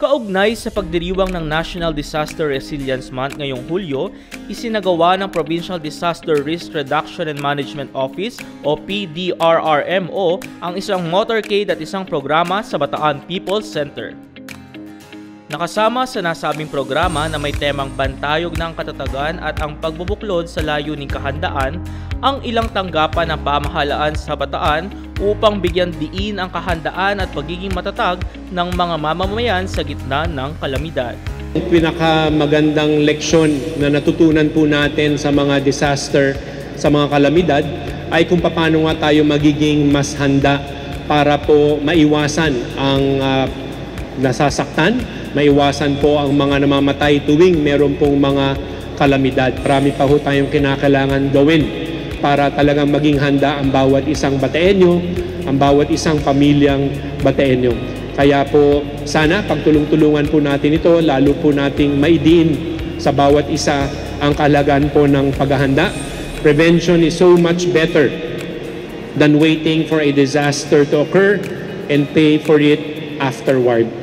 Kaugnay sa pagdiriwang ng National Disaster Resilience Month ngayong Hulyo, isinagawa ng Provincial Disaster Risk Reduction and Management Office o PDRRMO ang isang motorcade at isang programa sa Bataan People's Center. Nakasama sa nasabing programa na may temang bantayog ng katatagan at ang pagbubuklod sa layuning kahandaan ang ilang tanggapan ng pamahalaan sa Bataan upang bigyan diin ang kahandaan at pagiging matatag ng mga mamamayan sa gitna ng kalamidad. Ang pinakamagandang leksyon na natutunan po natin sa mga disaster, sa mga kalamidad, ay kung paano nga tayo magiging mas handa para po maiwasan ang nasasaktan, maiwasan po ang mga namamatay tuwing meron pong mga kalamidad. Marami pa po tayong kinakailangan gawin para talagang maging handa ang bawat isang Bataenyo, ang bawat isang pamilyang Bataenyo. Kaya po sana pagtulong-tulungan po natin ito, lalo po nating maidiin sa bawat isa ang kahalagahan po ng paghahanda. Prevention is so much better than waiting for a disaster to occur and pay for it afterward.